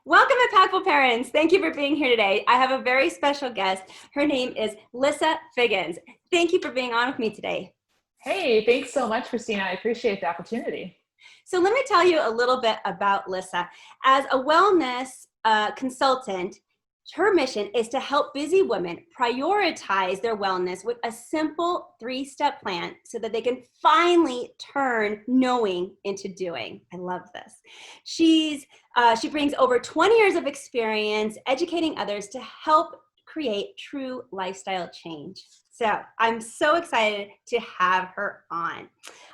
Welcome, Impactful Parents. Thank you for being here today. I have a very special guest. Her name is Lissa Figgins. Thank you for being on with me today. Hey, thanks so much, Christina. I appreciate the opportunity. So let me tell you a little bit about Lissa. As a wellness consultant, her mission is to help busy women prioritize their wellness with a simple 3-step plan so that they can finally turn knowing into doing. I love this. She brings over 20 years of experience educating others to help create true lifestyle change. So I'm so excited to have her on.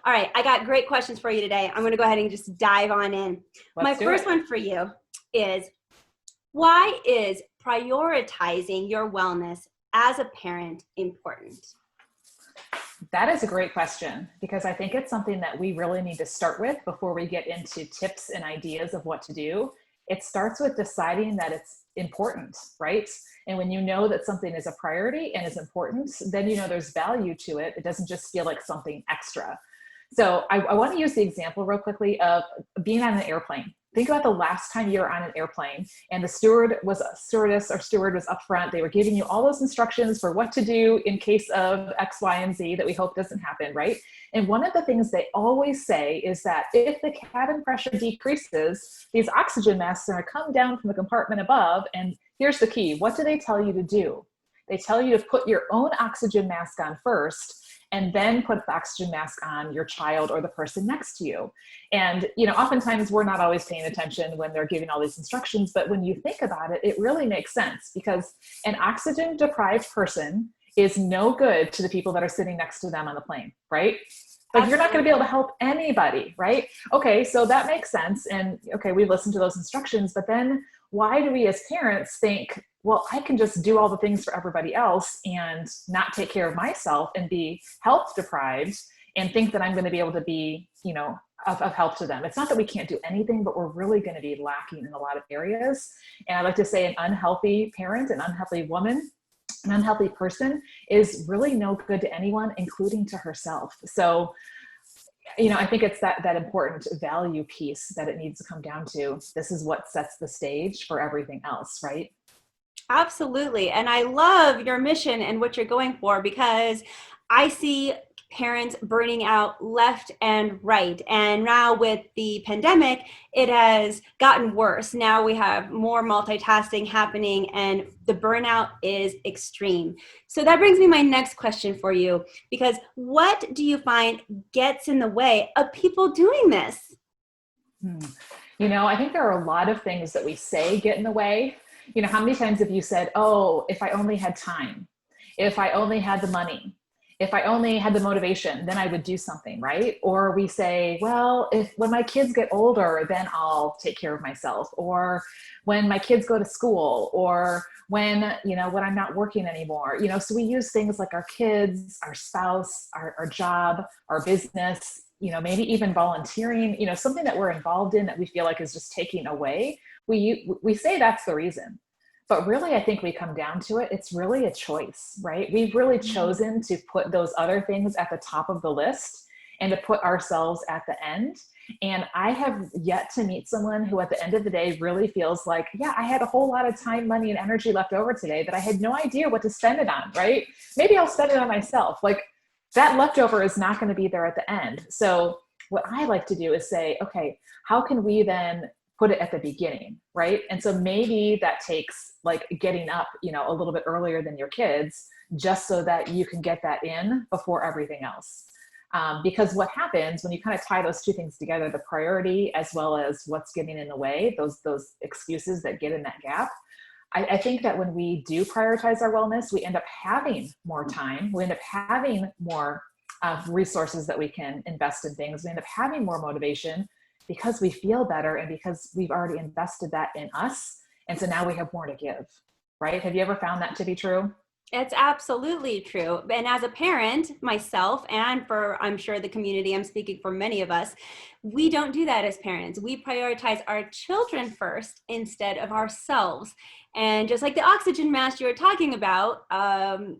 All right, I got great questions for you today. I'm going to go ahead and just dive on in. My first one for you is, why is prioritizing your wellness as a parent important? That is a great question, because I think it's something that we really need to start with before we get into tips and ideas of what to do. It starts with deciding that it's important, right? And when you know that something is a priority and is important, then you know there's value to it. It doesn't just feel like something extra. So I want to use the example real quickly of being on an airplane. Think about the last time you were on an airplane and the steward was up front. They were giving you all those instructions for what to do in case of X, Y, and Z that we hope doesn't happen, right? And one of the things they always say is that if the cabin pressure decreases, these oxygen masks are going to come down from the compartment above. And here's the key. What do they tell you to do? They tell you to put your own oxygen mask on first, and then put the oxygen mask on your child or the person next to you. And, oftentimes we're not always paying attention when they're giving all these instructions, but when you think about it, it really makes sense, because an oxygen deprived person is no good to the people that are sitting next to them on the plane, right? Like, you're not going to be able to help anybody, right? Okay, so that makes sense. And okay, we've listened to those instructions, but then why do we as parents think, well, I can just do all the things for everybody else and not take care of myself and be health deprived and think that I'm going to be able to be, of help to them? It's not that we can't do anything, but we're really going to be lacking in a lot of areas. And I like to say an unhealthy parent, an unhealthy woman, an unhealthy person is really no good to anyone, including to herself. So, I think it's that important value piece that it needs to come down to. This is what sets the stage for everything else, right? Absolutely. And I love your mission and what you're going for, because I see parents burning out left and right. And now with the pandemic, it has gotten worse. Now we have more multitasking happening and the burnout is extreme. So that brings me my next question for you, because what do you find gets in the way of people doing this? I think there are a lot of things that we say get in the way. How many times have you said, oh, if I only had time, if I only had the money, if I only had the motivation, then I would do something, right? Or we say, well, when my kids get older, then I'll take care of myself. Or when my kids go to school, or when I'm not working anymore, so we use things like our kids, our spouse, our job, our business, maybe even volunteering, something that we're involved in that we feel like is just taking away. We say that's the reason. But really, I think we come down to it, it's really a choice, right? We've really chosen to put those other things at the top of the list and to put ourselves at the end. And I have yet to meet someone who at the end of the day really feels like, yeah, I had a whole lot of time, money, and energy left over today that I had no idea what to spend it on, right? Maybe I'll spend it on myself. Like, that leftover is not going to be there at the end. So what I like to do is say, okay, how can we then put it at the beginning, right? And so maybe that takes like getting up, a little bit earlier than your kids, just so that you can get that in before everything else. Because what happens when you kind of tie those two things together, the priority as well as what's getting in the way, those excuses that get in that gap, I think that when we do prioritize our wellness, we end up having more time. We end up having more resources that we can invest in things. We end up having more motivation because we feel better and because we've already invested that in us. And so now we have more to give, right? Have you ever found that to be true? It's absolutely true. And as a parent myself, and for, I'm sure, the community, I'm speaking for many of us, we don't do that as parents. We prioritize our children first instead of ourselves. And just like the oxygen mask you were talking about,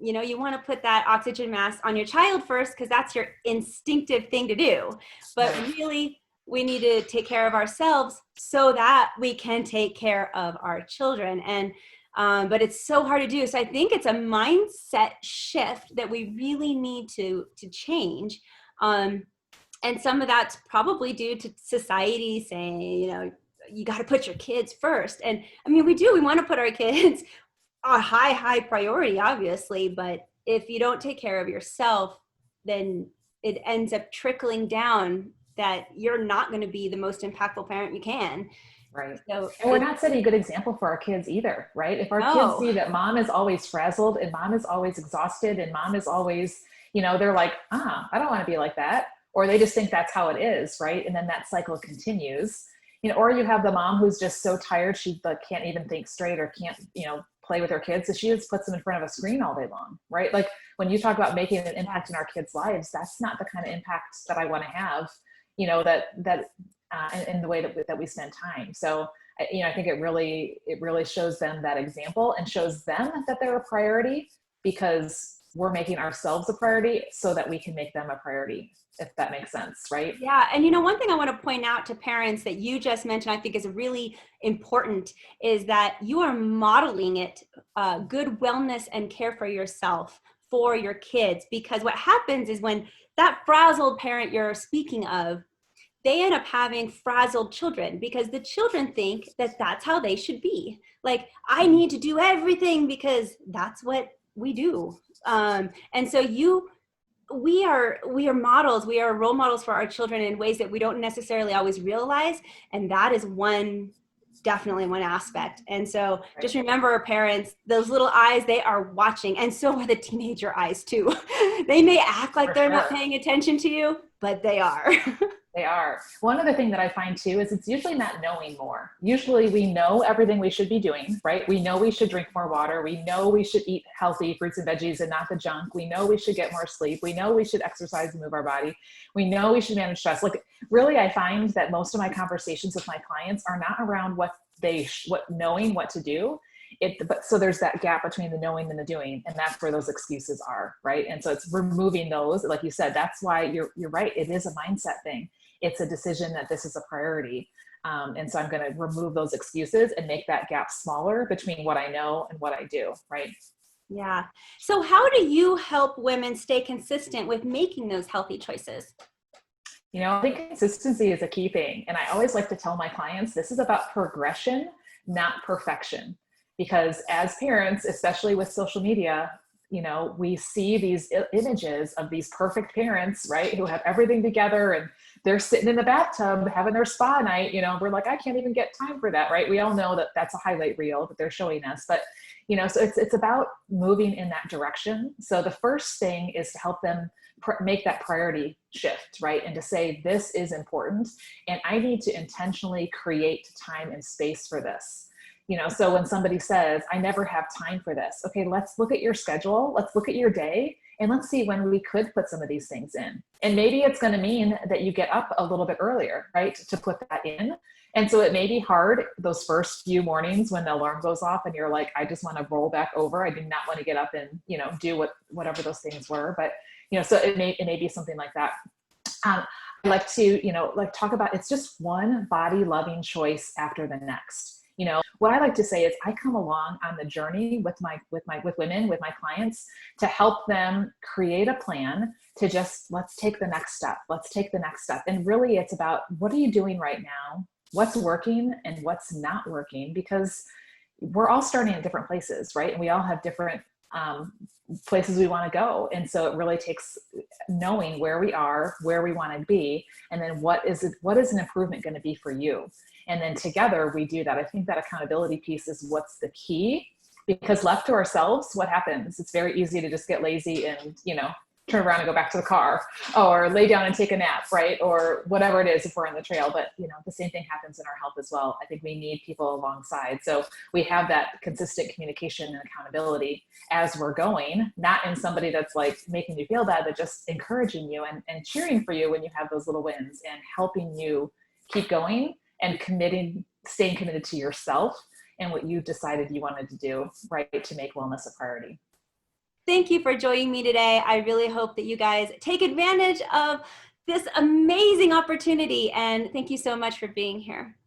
you want to put that oxygen mask on your child first because that's your instinctive thing to do. But really, we need to take care of ourselves so that we can take care of our children. And but it's so hard to do. So I think it's a mindset shift that we really need to change. And some of that's probably due to society saying, you know, you got to put your kids first. And I mean, we want to put our kids a high priority, obviously. But if you don't take care of yourself, then it ends up trickling down that you're not going to be the most impactful parent you can. Right. So, And we're not setting a good example for our kids either, right? If our kids see that mom is always frazzled and mom is always exhausted and mom is always, you know, they're like, I don't want to be like that. Or they just think that's how it is, right? And then that cycle continues. You know, or you have the mom who's just so tired she can't even think straight or can't, you know, play with her kids. So she just puts them in front of a screen all day long, right? Like when you talk about making an impact in our kids' lives, that's not the kind of impact that I want to have, you know, in the way that we spend time. So, you know, I think it really shows them that example and shows them that they're a priority because we're making ourselves a priority so that we can make them a priority, if that makes sense, right? Yeah. And, you know, one thing I want to point out to parents that you just mentioned, I think is really important, is that you are modeling it, good wellness and care for yourself for your kids. Because what happens is when that frazzled parent you're speaking of, they end up having frazzled children because the children think that that's how they should be. Like, I need to do everything because that's what we do. And so we are models, we are role models for our children in ways that we don't necessarily always realize. And that is definitely one aspect. And so just remember, parents, those little eyes, they are watching. And so are the teenager eyes too. They may act like they're not paying attention to you, but they are. They are. One other thing that I find too is it's usually not knowing more. Usually we know everything we should be doing, right? We know we should drink more water. We know we should eat healthy fruits and veggies and not the junk. We know we should get more sleep. We know we should exercise and move our body. We know we should manage stress. Like really, I find that most of my conversations with my clients are not around knowing what to do. But so there's that gap between the knowing and the doing, and that's where those excuses are, right? And so it's removing those, like you said. That's why you're right. It is a mindset thing. It's a decision that this is a priority. And so I'm going to remove those excuses and make that gap smaller between what I know and what I do, right? Yeah. So how do you help women stay consistent with making those healthy choices? You know, I think consistency is a key thing. And I always like to tell my clients, this is about progression, not perfection. Because as parents, especially with social media, you know, we see these images of these perfect parents, right, who have everything together and they're sitting in the bathtub having their spa night, you know, we're like, I can't even get time for that, right? We all know that that's a highlight reel that they're showing us. But, you know, so it's about moving in that direction. So the first thing is to help them make that priority shift, right? And to say, this is important and I need to intentionally create time and space for this. You know, so when somebody says, I never have time for this, okay, let's look at your schedule, let's look at your day, and let's see when we could put some of these things in. And maybe it's going to mean that you get up a little bit earlier, right, to put that in. And so it may be hard those first few mornings when the alarm goes off and you're like, I just want to roll back over. I do not want to get up and, you know, do whatever those things were. But, you know, so it may be something like that. I like to, you know, like talk about, it's just one body loving choice after the next. You know, what I like to say is I come along on the journey with women, with my clients, to help them create a plan to just, let's take the next step. Let's take the next step. And really it's about, what are you doing right now? What's working and what's not working? Because we're all starting at different places, right? And we all have different places we want to go. And so it really takes knowing where we are, where we want to be, and then what is an improvement going to be for you? And then together we do that. I think that accountability piece is what's the key, because left to ourselves, what happens? It's very easy to just get lazy and, you know, turn around and go back to the car or lay down and take a nap, right? Or whatever it is if we're on the trail. But, you know, the same thing happens in our health as well. I think we need people alongside. So we have that consistent communication and accountability as we're going, not in somebody that's like making you feel bad, but just encouraging you and cheering for you when you have those little wins and helping you keep going and staying committed to yourself and what you decided you wanted to do, right, to make wellness a priority. Thank you for joining me today. I really hope that you guys take advantage of this amazing opportunity. And thank you so much for being here.